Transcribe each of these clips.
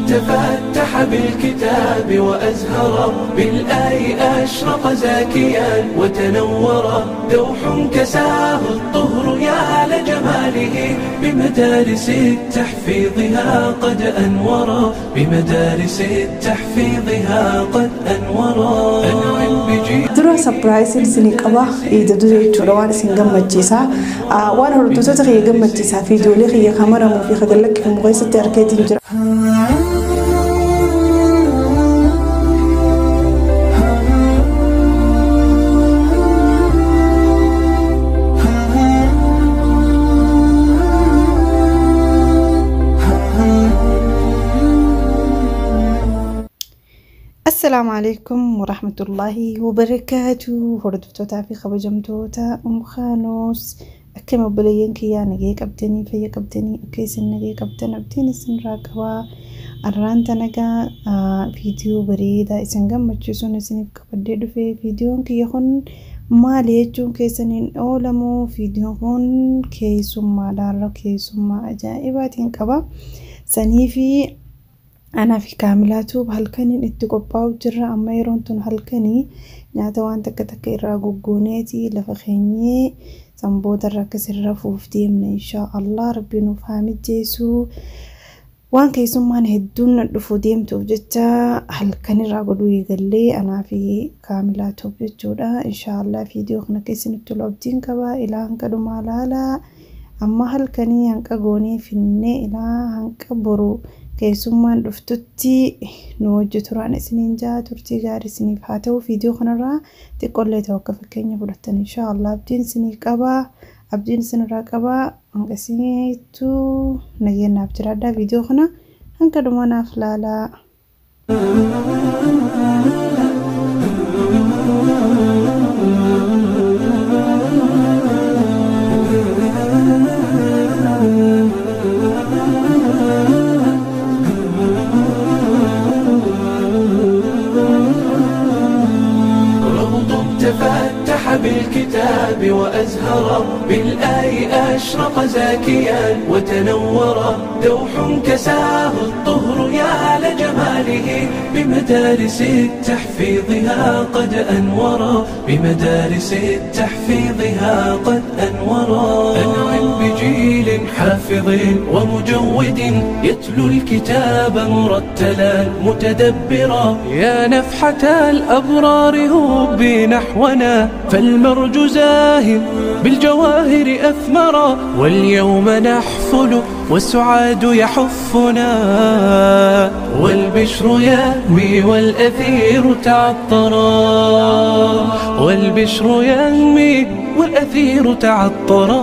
تفتح بالكتاب وأزهر بالآي أشرق زاكيا وتنور دوح كساه الطهر يا لجماله بمدارس تحفيظها قد أنور بمدارس تحفيظها قد أنور أنعم بجيل درا سبرايز سنيك أبا يدودي تروان سنجم مجلسا وانا ردوتو تغي جم مجلسا في دولي خي كاميرا مو في خدلك في مقايسة تركيتي جرا السلام عليكم ورحمة الله وبركاته. هردفتوتا في خبجمتوتا خانوس أكما بليين كيا نجيك أبتني في كبتني أكيس نجيك أبتن أبتني سنراكوا أرانتا نجا فيديو بريدة إسنجم متجسون سنيف كبديدو في فيديو كيهون ما ليجون كيسنين أولمو فيديو هون كيسوم ما دارو كيسوم ما أجائباتين كبا سنيفي أنا في كاملاتو بهالكني اتقباو جرا أما يرونتون هالكني نعتوان تكتك إراغوغونيتي لفخيني سنبود الركس الرفوف ديمنا إن شاء الله ربي نفهم الجيسو وان كيسو ما نهدون الرفو ديمتو بجتا هالكني راغلو يغلي أنا في كاملاتو بجتا إن شاء الله فيديو خنا كيسي نبتلو بجين كبا إلا هنكدو مالالا أما هالكني هنكا غوني فيني إلا هنكا برو كيسومان رفتوتي نوجه تران سنينجا ترتي غاري سنيف هاتو فيديو خنرا تقول لي توقف كينيا بلتن إن شاء الله أبدين سنيف كبا أبدين سنرا كبا انقسيتو نجينا بجرادا فيديو خنا هنكدومانا فلالا بالكتاب وأزهر بالآي أشرق زاكيا وتنور دوح كساه الطهر يا لجماله بمدارس تحفيظها قد أنور بمدارس تحفيظها قد أنور أنعم بجيل حافظ ومجود يتلو الكتاب مرتلا متدبرا يا نفحة الأبرار هبي نحونا فالمرج زاهر بالجواهر أثمرا واليوم نحفل والسعاد يحفنا والبشر يهوي والأثير تعطرا والبشر يهوي والأثير تعطرا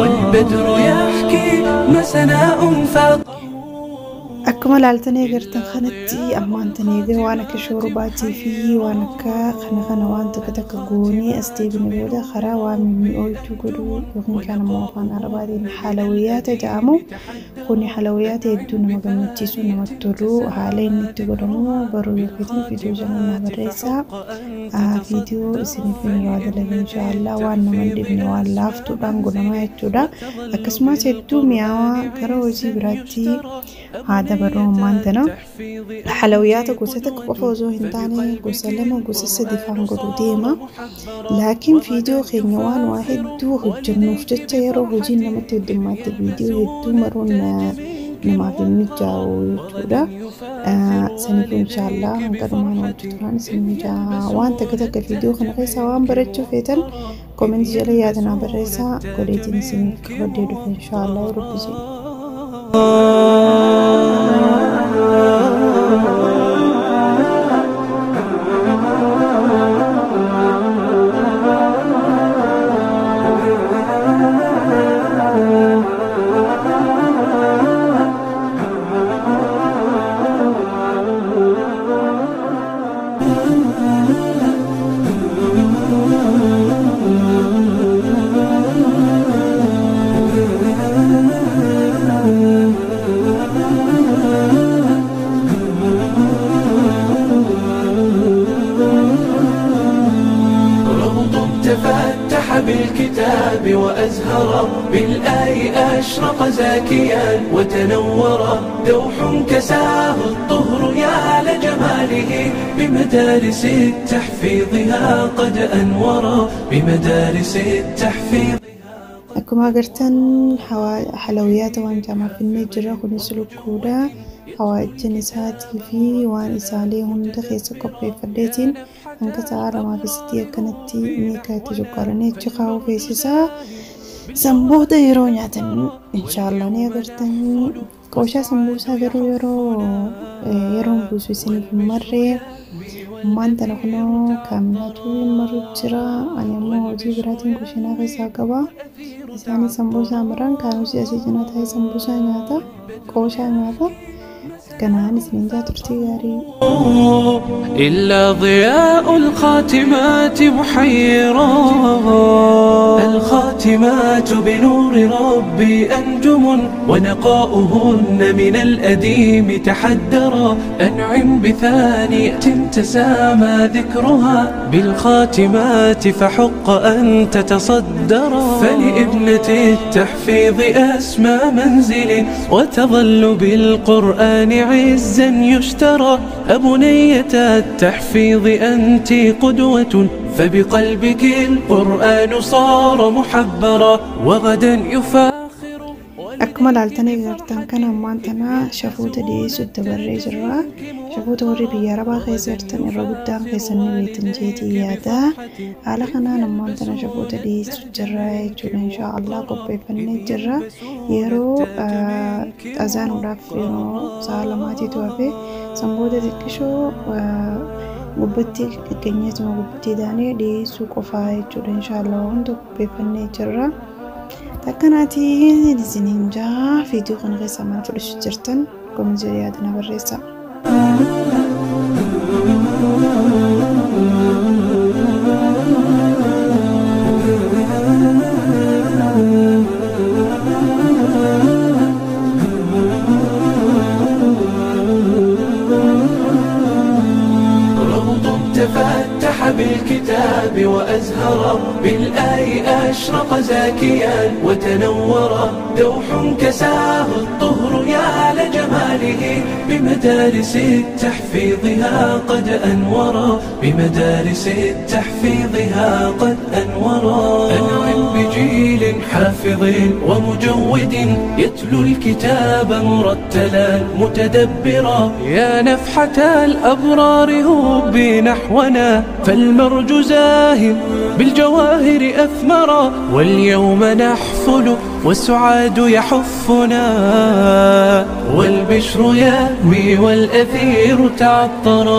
والبدر يحكي ما سناء فاطر أكمل على تنيجر تنخنتي أمان تنيجر وأنا كشورباتي فيه وأنا كخنا وأنت كتكجوني أستيبن بودا خرا ومن أول تقولوا يوم كان موافقا على بعض الحلويات جامو خوني حلويات يدون مجموعتي سونا مترو حالين تقولوا برو يكتب فيديو جمعنا بريسا فيديو سنفين وهذا لك إن شاء الله وأنا من دبن واللافتو بانغونا ما يتودا أكسمات يدو مياوا كروزي براتي هذا برو مانتنا حلويات قصتك بفوزو هنتاني قصلما قصص دفان قدو ديما لكن فيديو خينيوان واحد دو هجن نفتت يرو هجين نمت الدمات الفيديو يدو مرون نما في المجاو يتودا سنفو إن شاء الله هنكرمان وجدران سنجا وان تكتك فيديو خنقيسا وان برجو فيتن كومنت جلياتنا بريسا قوليتين سنك وديدو إن شاء الله ورب زين بالآي أشرق زاكيا وتنور دوح كساه الطهر يا لجماله بمدارس التحفيظها قد أنور بمدارس التحفيظ. akkuma agartan حلويات waan jaamaafannee jira kunis lukkuudha hawaajjin isaatii fi waan isaalee hunda keessa qopheeffadheetiin hanga sa'a 2 akkanatti meeqa itti jokkaaranii achi kaa'uu feesisaa samboota yeroo nyaatan inshallah ni agartanii qooshaa sambuusaa garuu yeroon buusu isiniif marree maanta nakunoo kaaminaatu maru jira ani ammoo hojii biraatiin kushinaa keessaa qaba isaanii sambuusaa maran kaanusi asii cinaa taa'ee sambuusaa nyaata qooshaa nyaata كنان سنين ترتي غاري إلا ضياء الخاتمات محيرا الخاتمات بنور ربي أنجم ونقاؤهن من الأديم تحدرا أنعم بثانية تسامى ذكرها بالخاتمات فحق أن تتصدرا فلابنة التحفيظ أسمى منزل وتظل بالقرآن عزا يشترى أبنية التحفيظ أنت قدوة فبقلبك القرآن صار محبرا وغدا يفاخر. أكمل علتني غيرتان كان مانتنا شفوت دي سد بري جرا شفوت وري بيا ربا خيزرتن الرغدان خيسني بيتن جيتي يادا على خنا مانتنا شفوت دي سد جرا يجون إن شاء الله قبي فني جرا يرو أذان ورافينو سالماتي توافي سمبودة تكشو قبتي كنيت ما قبتي داني دي سوق فاي جون إن شاء الله وندو قبي فني جرا تكناتي ديزنين جا فيديو خن غيسا ما نفرش جرتن كم زيادنا بالريسا تفتح بالكتاب وأزهر بالآي أشرق زاكيا وتنور دوح كساه الطهر يا لجماله بمدارس التحفيظها قد أنور بمدارس التحفيظها قد أنور أنعم بجيل حافظ ومجود يتلو الكتاب مرتلا متدبرا يا نفحة الأبرار هبي نحونا فالمرج زاهر بالجواهر أثمرا واليوم نحفل والسعاد يحفنا والبشر يهوي والأثير تعطرا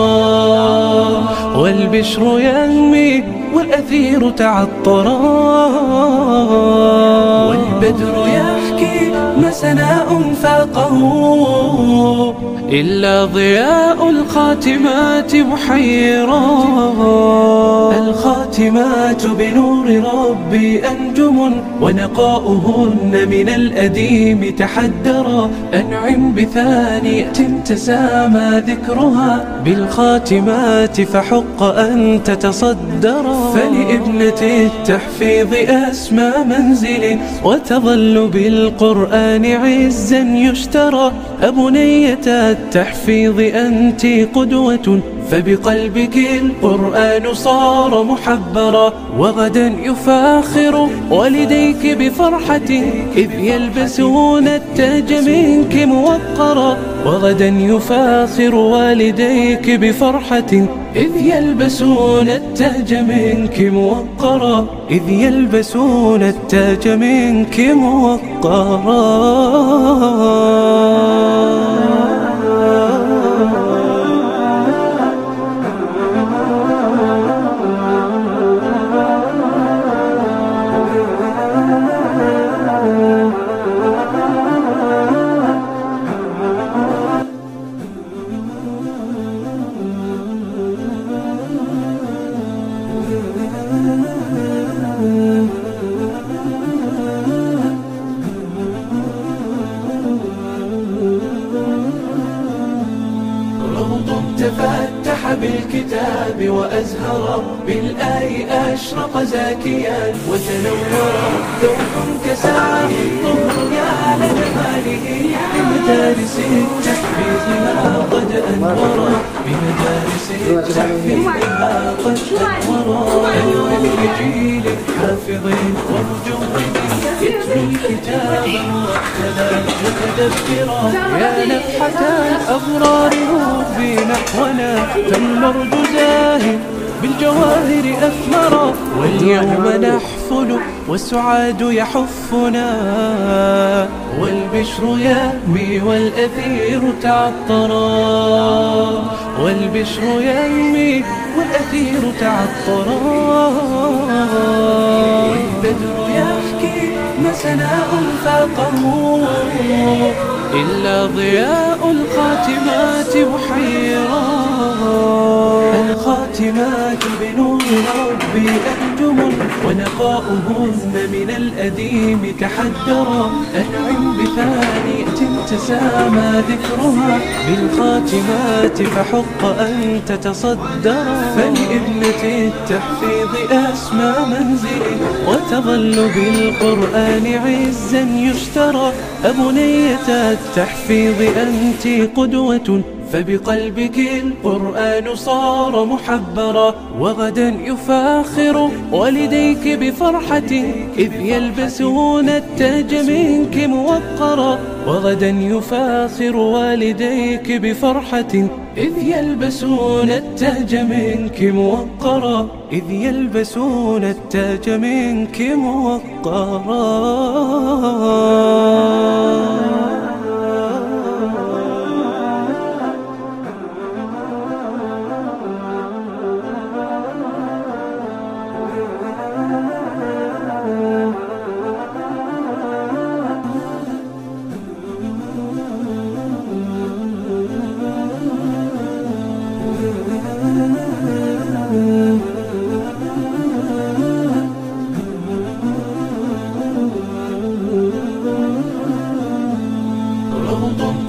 والبشر يهوي والأثير تعطرا والبدر يحكي ما سناء فاقه إلا ضياء الخاتمات محيرا الخاتمات بنور ربي أنجم ونقاؤهن من الأديم تحدرا أنعم بثانية تسامى ذكرها بالخاتمات فحق أن تتصدرا فلابنة التحفيظ أسمى منزل وتظل بالقرآن عزا يشترى أبنية التحفيظ أنت قدوة فبقلبك القرآن صار محبرا وغدا يفاخر والديك بفرحة إذ يلبسون التاج منك موقرا وغدا يفاخر والديك بفرحة إذ يلبسون التاج منك موقرا إذ يلبسون التاج منك موقرا. بالكتاب وأزهر بالآي أشرق زاكيا وتنور ذوق كساه الطهر يا لجماله بمدارس التحفيظ ما قد أنور بمدارس التحفيظ ما قد أنور لجيل حافظ ومجود يتلو الكتاب مرتلا متدبرا يا نفحة الأبرار هوبي نحونا فالمرج زاهر بالجواهر أثمرا واليوم نحفل والسعاد يحفنا والبشر يهمي والأثير تعطرا والبشر يهمي والأثير تعطرا والبدر يحكي ما سناء فاقه إلا ضياء الخاتمات محيرا الخاتمات بنور ربي أنجم ونقاؤهن من الأديم تحدرا أنعم بثانية تسامى ذكرها بالخاتمات فحق أن تتصدرا فلابنة التحفيظ أسمى منزل وتظل بالقرآن عزا يشترى أبنية التحفيظ أنت قدوة فبقلبك القرآن صار محبرا وغدا يفاخر والديك بفرحة إذ يلبسون التاج منك موقرا وغدا يفاخر والديك بفرحة إذ يلبسون التاج منك موقرا إذ يلبسون التاج منك موقرا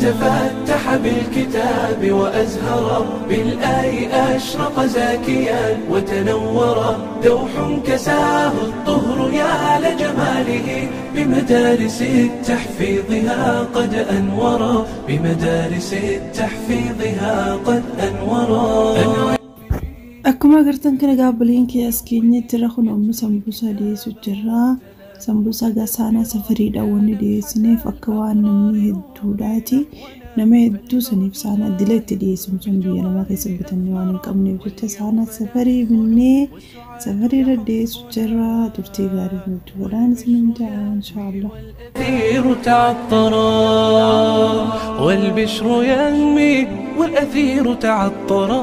تفتح بالكتاب وأزهر بالآي أشرق زاكيا وتنور دوح كساه الطهر يا لجماله بمدارس التحفيظها قد أنورا بمدارس التحفيظها قد أنورا Akkuma agartan kana gaabaliin kiyaaskeenya rakun amma sambuusaa dhiyeessu jirra. Sambuusaa gasaana safariidha wanni dhiyeessineef akka waan namni hedduudhaati. Nama hedduu saniif saana dileetti dhiyeessuun sun biyya namaa keessa bitannee waan hin qabneef jecha saana safarii binnee safariirra dhiyeessu jirra. Turtii gaarii nutti godhaan isiniin ja'a inshaallah. الأثير تعطرا والبشر ينمي والأثير تعطرا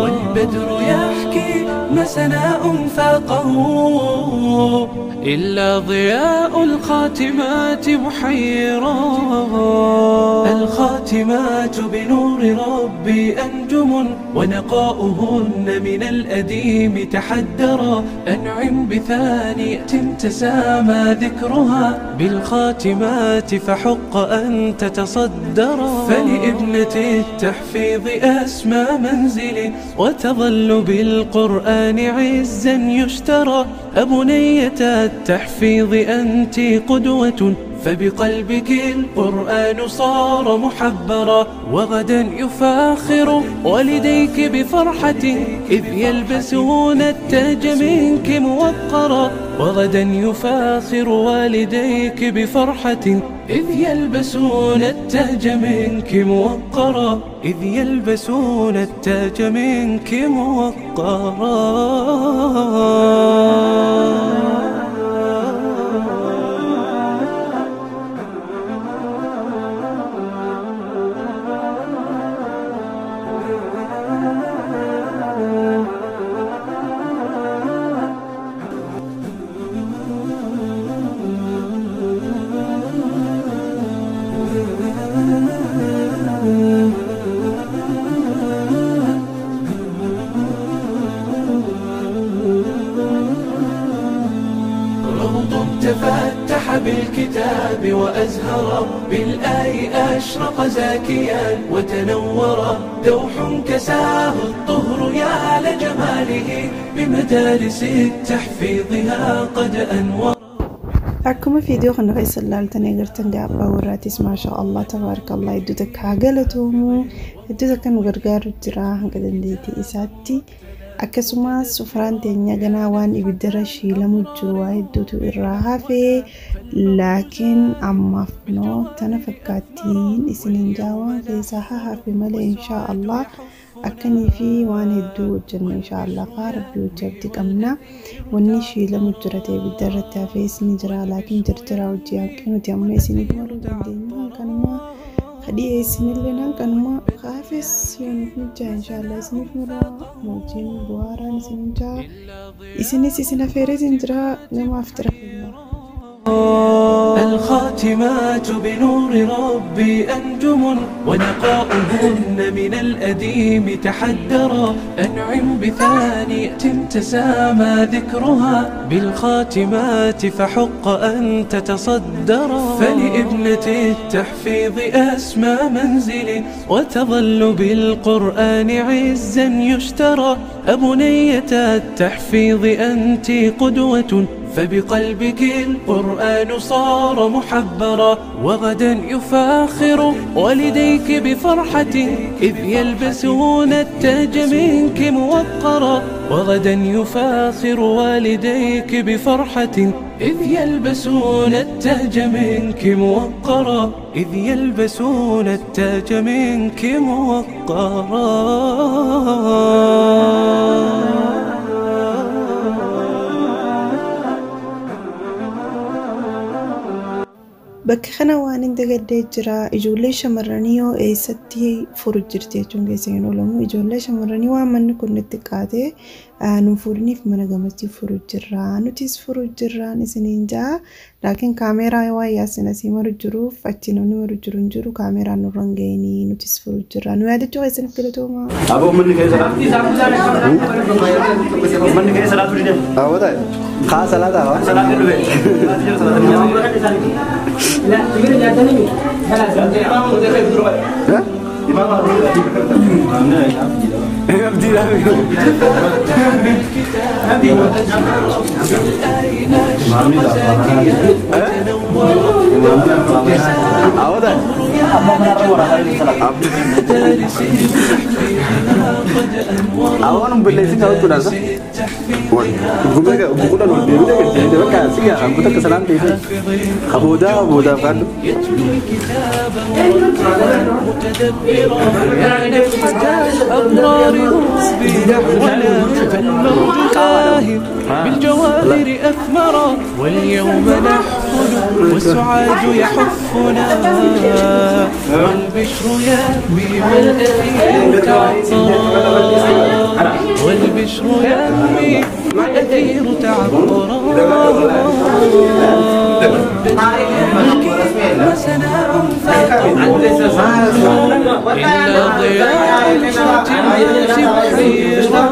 والبدر يحكي ما سناء فاقه إلا ضياء الخاتمات محيرا الخاتمات بنور ربي أنجم ونقاؤهن من الأديم تحدرا أنعم بثانية تسامى ذكرها بالخاتمات فحق أن تتصدرا فلابنة التحفيظ أسمى منزل وتظل بالقرآن عزا يشترى أبنية التحفيظ أنت قدوة فبقلبك القرآن صار محبرا وغدا يفاخر والديك بفرحة إذ يلبسون التاج منك موقرا وغدا يفاخر والديك بفرحة إذ يلبسون التاج منك موقرا إذ يلبسون التاج منك موقرا الكتاب وأزهرا بالآي أشرق زاكيا وتنورا دوح كساه الطهر يا لجماله بمدارس التحفيظها قد أنور. أكما فيديو خلنا غيس اللالتاني قرتن قابا وراتيس ما شاء الله تبارك الله يدودك عقلتهم يدودك كانوا قرقارو جراحا قدن ديتي إساتي أكسما سفران تينيا قناوان إبدرا شيلا مجروا يدودو إراها في لكن أما فنو تنفكاتين إسنين جاوان في صحاها في ملي إن شاء الله أكني في وان هدو جنة إن شاء الله فاربي وجبتك أمنا ونشي لمجرتي بدرتها في سنجرا لكن جرجرا وجيان كانوا تيامي سنين مرو جندين كان ما خدي سنين لنا كان ما خافس يونفنجا إن شاء الله سنين مرا موجين بوارا سنجا إسني سنة فيرز انجرا نما افترق الله. الخاتمات بنور ربي أنجم ونقاؤهن من الأديم تحدرا أنعم بثانية تسامى ذكرها بالخاتمات فحق أن تتصدرا فلابنة التحفيظ أسمى منزل وتظل بالقرآن عزا يشترى أبنية التحفيظ أنت قدوة فبقلبك القرآن صار محبرا وغدا يفاخر والديك بفرحة إذ يلبسون التاج منك موقرا وغدا يفاخر والديك بفرحة إذ يلبسون التاج منك موقرا إذ يلبسون التاج منك موقرا. bakka kana waan hin dagadee jira ijoollee shamarranii eessatti furu jirti jechuun keessan oolamu ijoollee shamarranii waan manni kun itti qaatee nu furniif mana gamatti furu jirra nutis furu jirra isiniin jaa laakiin kaameeraa waa yaasina si maru jiruuf achi namni maru jiru hin jiru kaameeraan nu rangeeni nutis furu jirra nu yaadachuu keessan filatooma abo manni keessa salaatu dide awwata kha salata wa salatu dube لا تقدر جاتني خلاص انت امام مدرب دروي ها امام عبدي أوانم بالليل كده وكذا صح؟ وقومي بقولنا نودي ده بقى سيا أبو تك سلام تيجي أبودا فادو أبرار رسبي نحونا فالموت كاهب بالجواهر أثمرا واليوم نحفل والسعاد يحفنا والبشر يهمي والأثير تعطرا والبشر يهمي والأثير تعطرا وسناء فاتح إلا ضياء الخاتمات بحيرا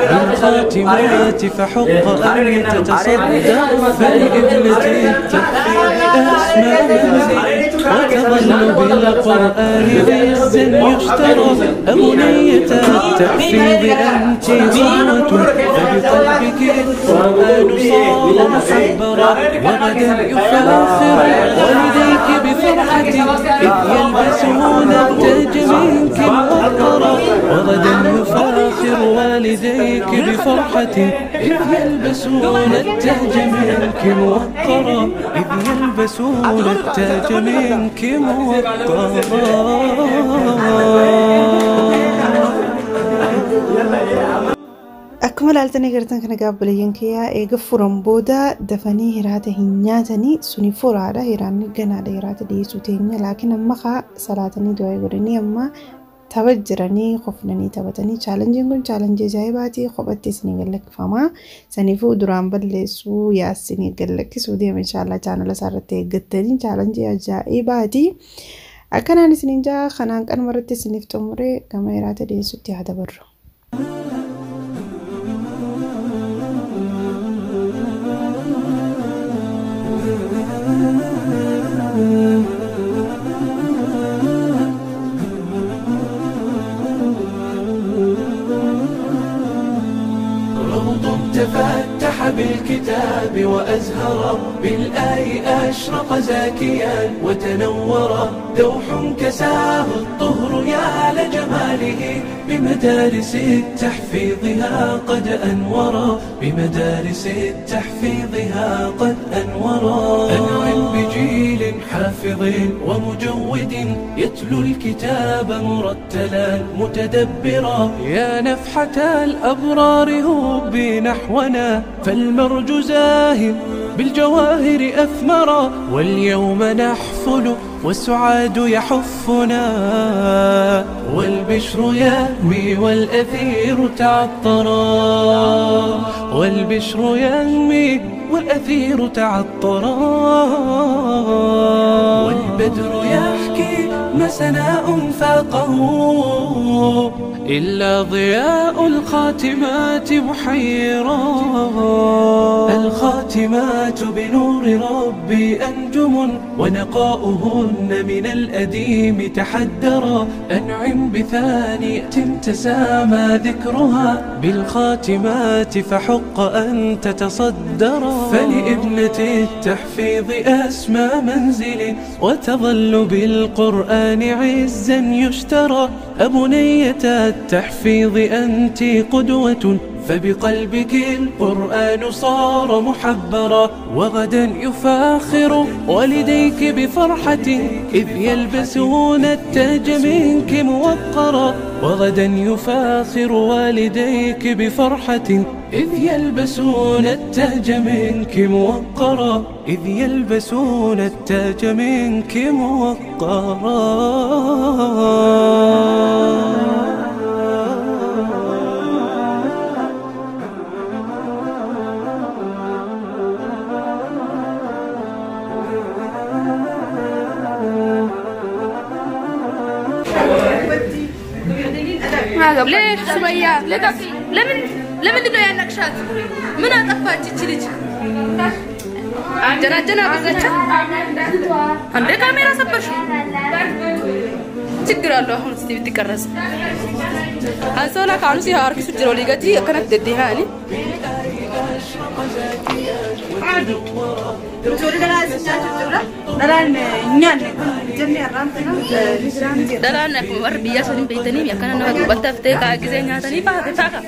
الخاتمات فحق أن تتصدق فلابنة التحفيظ أسمى منزل وتظل بالقرآن عزا يشترى أبنية التحفيظ أنت قوة فبقلبك القرآن صار محبرا وغدا يفاخر والديك بفرحة إذ يلبسون التاج منك موقرا وغدا يفاخر والديك بفرحة إذ يلبسون التاج منك موقرا إذ يلبسون التاج منك موقرا. akkuma ilaaltanii gartan kana gaabbileeyyan kiyyaa eega furan booda dafanii hiraata hin nyaatanii suni furaadha hiraanni ganaadha hiraata dhiyeessuu teenya laakiin amma kaa salaatanii du'aa godhanii amma tapha jiranii qofnanii taphatanii chaalenjiin kun chaalenjii ajaa'ibaatii qophatti isinii gallakkifama saniifuu duraan balleessuu yaasinii gallakkisuu deema inshaallah chaanala isaarratti eeggattanii chaalenjii ajaa'ibaatii أكنا نسنجا خنان كان مرت سنفت عمري كما يرات دي ستي هذا برو تفتح بالكتاب وأزهر بالآي أشرق زاكيا وتنور دوح كساه الطهر يا لجماله بمدارس تحفيظها قد أنورا بمدارس تحفيظها قد أنورا أنعم بجيل حافظ ومجود يتلو الكتاب مرتلا متدبرا يا نفحة الأبرار هبي نحونا فالمرج زاهر بالجواهر أثمرا واليوم نحفل والسعاد يحفنا والبشر يهمي والأثير تعطرا والبشر يهمي والأثير تعطرا والبدر يحكي ما سناء فاقه إلا ضياء الخاتمات محيرا الخاتمات بنور ربي أنجم ونقاؤهن من الأديم تحدرا أنعم بثانية تسامى ذكرها بالخاتمات فحق أن تتصدرا فلابنة التحفيظ أسمى منزل وتظل بالقرآن عزا يشترى أبنية التحفيظ أنت قدوة فبقلبك القرآن صار محبرا وغدا يفاخر والديك بفرحة إذ يلبسون التاج منك موقرا وغدا يفاخر والديك بفرحة إذ يلبسون التاج منك موقرا إذ يلبسون التاج منك موقرا ليش سمية؟ لمن دلو يا نكشات؟ من أطفال تجلج؟ جنا بزنجة؟ عندك كاميرا سبش؟ تقدر الله هم تستوي تكرس. هسولا كانوا سيهار كسر جرولي قدي كانت تديهاني. دلان مر بيا سنين بيتني يكنا نبغى بتفتح كأجزاء نياتني بعد تاكا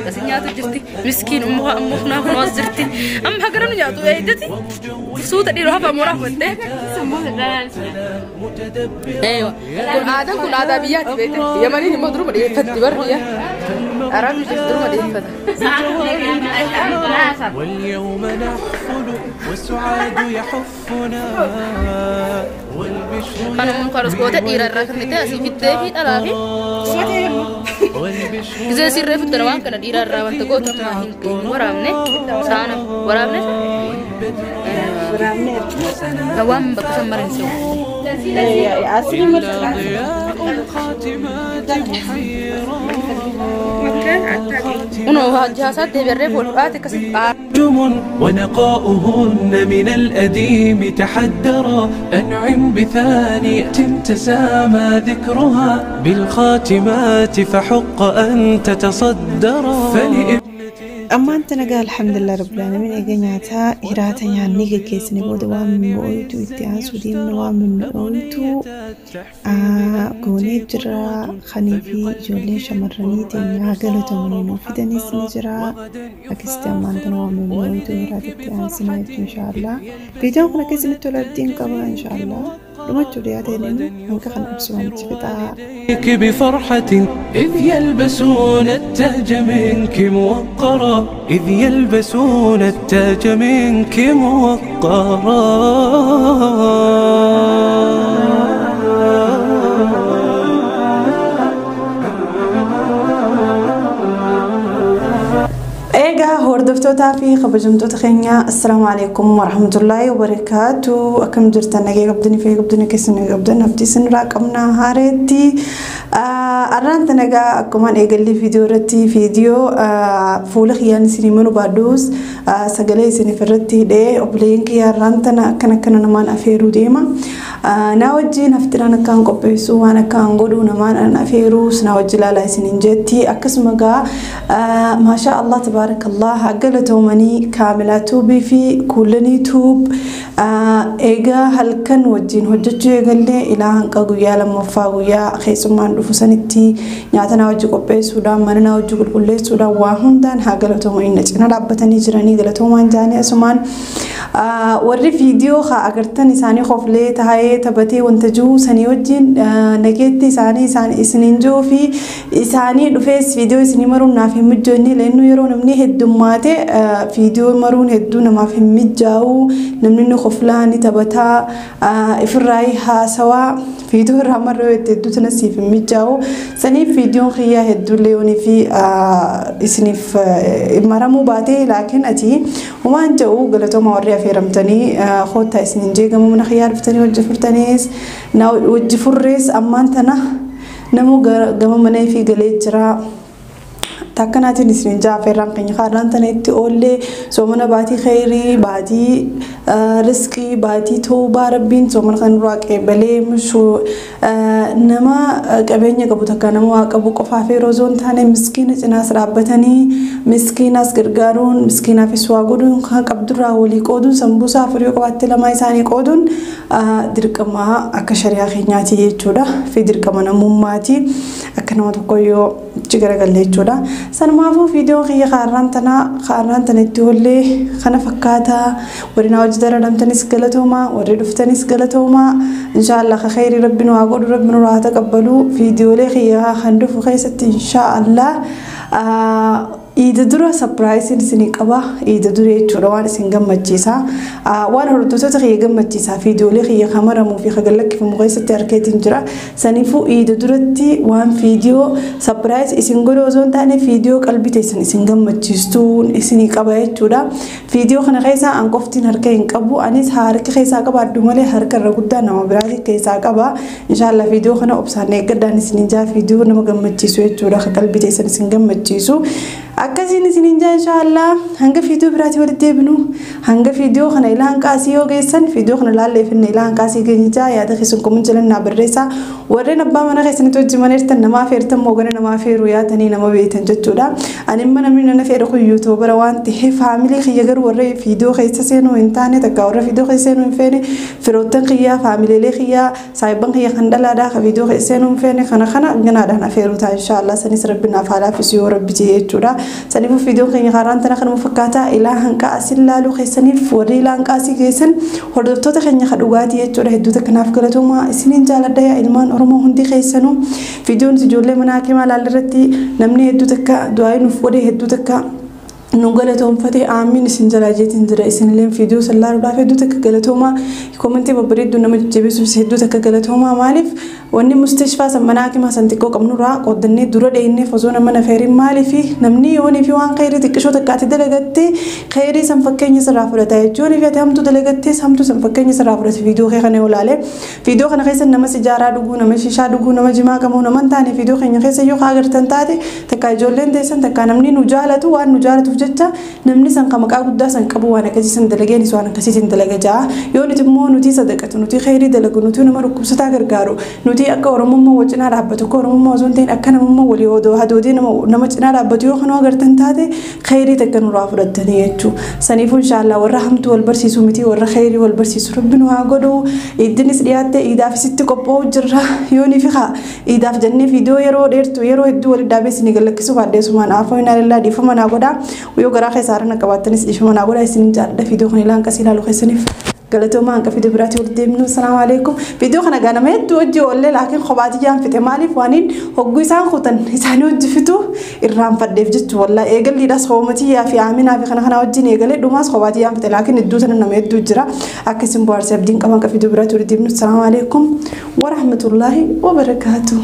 بس نياتو جستي مسكين أمنا خنوزرتي أم هكرم نياتو أيدتي صوت دي روح بمرة فته أيوة كل عادة بيات بيته يماني مدرو مدري فتي بريا أراد يجدرو مدري فتة واليوم نحفل والسعاد يحفنا والبشر أنا من قارس قوة إيران راكم نتاسي في التافي ألافي إذا سير في الدروان كان إيران راوان تقول تماهين ورامنه سانا ورامنه دوام بكسم مرنسو يا أصلي ونقاؤهن من الأديم تحدرا أنعم بثانية تسامى ذكرها بالخاتمات فحق أن تتصدرا أما أنت نقال الحمد لله رب العالمين إجنياتها هراتا يعني كيسني بود وامن مؤيتو إتعاس ودين وامن مؤيتو قوني جرا خنيفي جولي شمراني تنيا قلتو منينو في دنيس نجرا أكستي أما أنت وامن مؤيتو هراتا إتعاس نايت إن شاء الله بيدون كنا كيسني تولدين قبل إن شاء الله لما تولياتين منك خنا أبسوان تفتح بفرحة إذ يلبسون التاج منك موقرا إذ يلبسون التاج منك موقرا hordoftoota hordoftoota fi kabajamtoota keenya assalamu alaykum wa rahmatullahi wa barakatuh. Akkam jirtan nagee qabdanii fi qabdanii keessan qabdan abdii sin raqamna haaretti arranta nagaa akkuma eegalli video irratti video fuula khiyaan sinimanu baadus sagalee isinif irratti hidhee obleen kiyya arranta akkana namaan afeeru deema na wajjin haftiraan akkaan qopheessu waan akkaan godhu namaan afeeru na wajjin laala isinin jetti akkasuma gaa masha Allah tabarakallah haggalatoomanii kaamilatu bifi kullani tub eega halkan wajjin hojjechuu eegalle ilaahan qaguyaa lammaffaa guyyaa keessummaan dhufu sanitti nyaata na wajjin qopheessuudhaan mana na wajjin qulqulleessuudhaan waa hundaan haggalatoomanii cina dhaabbatanii jiranii galatoomaan jaanii asumaan warri video haa agartan isaanii qoflee taa'ee taphatee wanta jiru sanii wajjin nageetti isaanii isiniin jiru fi isaanii dhufees video isinii maruun naaf hin mijoonni leennu yeroo namni heddummaate video maruun hedduu namaaf hin mijaa'u namni nu qoflaa ni taphataa ifirraayi haasawaa video irraa marroo hedduu tanasiif hin mijaa'u saniif videoon khiyyaa hedduu leeyoonii fi isiniif maramuu baatee laakiin ati waan jedhu galatooma warri afeeramtanii khoota isinin jeegamu mana khiyyaa dhuftanii wajji furtanis na wajji furrees ammaan tana namu gama mana fi galee jira takkanaatiin isinin jaafeerraan keenya kaarraan taneetti oollee soomana baatii khayrii baatii riskii baatii toobaa rabbiin soomana kan duraa qeebalee mushuu nama qabeenya qabu takka nama waa qabu qofaaf yeroo zoon taane miskiina cinaas dhaabbatanii miskiinas gargaaruun miskiinaafis waa godhuun kan qabdurraa walii qooduun sambuusaa afurii qabaatti lamaa isaanii qooduun dirqama akka shari'aa keenyaati jechuudha fi dirqama namummaati akka nama tokko yoo garagalee jechuudha sanumaafuu viidiyoon kiyya kaarraan tanatti ollee kana fakkaata warri na wajji daradamtanis galatoomaa warri dhuftanis galatoomaa inshaallah ka khayrii rabbiin waa godhu rabbiin waa taqabbalu viidiyoolee kiyya kan dhufu keessatti inshaallah Ida dura surprise isini qaba ida dura jechuudha waan isin gammachiisa waan hordoftoota kiyya gammachiisa viidiyoolee kiyya kamaramu fi khagallakkifamu keessatti arkeetiin jira sanifu ida duratti waan viidiyoo surprise isin godhoo zoon taane viidiyoo qalbii teessan isin gammachiistuun isini qaba jechuudha viidiyoo kana keessa an qoftiin harka hin qabu anis harka keessaa qabaadhu malee harka irra guddaa nama biraati keessaa qaba inshaallah viidiyoo kana obsaan eeggadhaan isin jaa viidiyoo nama gammachiisu jechuudha qalbii teessan isin gammachiisu akkasiin isinin jaa inshaallah hanga viidiyoo biraati walitti deebinu hanga viidiyoo kana ilaan qaasii yoo geessan viidiyoo kana laalleefinne ilaan qaasii geenyichaa yaada keessan komin jalannaa barreessaa warreen abbaa mana keessanitti hojii maneertan namaa feertan moogana namaa feeruu yaatanii nama beeytan jechuudha ani imma namni nana feere kuyyuutoo bara waan ta'e faamilii kiyya garuu warra viidiyoo keessa seenuu hin taane takka warra viidiyoo keessa seenuu hin feene firoottan kiyyaa faamileelee kiyyaa saayibban kiyya kan dhalaadhaa ka viidiyoo keessa seenuu hin feene kana ganaadhaan afeeruu ta'a inshaallah sanis rabbinaaf haalaafis yoo rabbi jee jechuudha sanifu video keenya kaaraan tana kan mufakkaata ilaa hanqa asin laalu keessaniif warri ilaa hanqa asii geessan hordoftoota keenya ka dhugaatii jechuudha hedduu takkanaaf galatooma isiniin jaaladha yaa ilmaan oromoo hundi keessanuu viidiyoon ijoollee manaa keemaa laalirratti namni hedduu takka du'aa nuuf godhe hedduu takka galatoomfate aamin isin jalaajeetiin jira isinilleen viidiyoo sallaaruudhaaf hedduu takka galatooma koomentii babbareedduu nama jajjabeessuus hedduu takka galatooma maaliif wanni mustashfaa sammanaa kimaa san xiqqoo qabnurraa qoodannee dura dheeyneef osoo nama nafeerin maaliif namni yoonii fi waan khayrii xiqqishoo takkaatti dalagatte khayrii san fakkeenya sirraa fudhata jechuun fi ati hamtu dalagatte hamtu san fakkeenya sirraa fudhate viidiyoo kee kana olaale viidiyoo kana keessa nama sijaaraa dhuguu nama shishaa dhuguu nama jimaa qabuu nama hin taane viidiyoo keenya keessa yoo agartan taate takka ijoolleen teessan takka namni nu jaalatu waan nu jaalatuuf jecha namni san maqaa guddaa san qabu waan akkasiisan dalageenis waan akkasiitiin dalagajaa yoo nuti immoo nuti sadaqatu nuti khayrii dalagu nuti nama dhukkubsataa gargaaru nuti akka oromummaa wacinaa dhaabbatu akka oromummaa osoo hin ta'in akka namummaa walii odoo hadoodii nama cinaa dhaabbatu yoo kana agartan taate khayrii takka nurraa fudhattanii jechuu saniifuu inshaallah warra hamtuu wal barsiisu miti warra khayrii wal barsiisu rabbiin waa godhu iiddinis dhiyaatte iidaaf isitti qophaa'u jirra yoonii fi haa iidaaf jennee viidiyoo yeroo dheertu yeroo hedduu walitti dhaabeessini gallakkisuu baaddeessumaan afoo hin alallaa dhiifama naa godhaa yoo garaa keessaaran qabaatanis dhiifama naa godhaa isin jaalladha viidiyoo kana ilaan qasii ilaaluu keessaniif galatooma hanqa viidiyoo biraatti walitti deemnu salaamu alaikum viidiyoo kana ganama hedduu hojii oollee laakiin kophaati jaan fite maaliif waaniin hogguu isaan kutan isaanii hojii fitu irraanfadheef jechu wallaa eegalliidhaas hoomatii yaa fi aaminaa fi kana wajjin eegalee dhumaas kophaati jaan fite laakiin hedduu sana nama hedduu jira akka isin bohaarsa abdiin qaban hanqa viidiyoo biraatti walitti deemnu salaamu alaikum wa rahmatullahi wa barakaatuh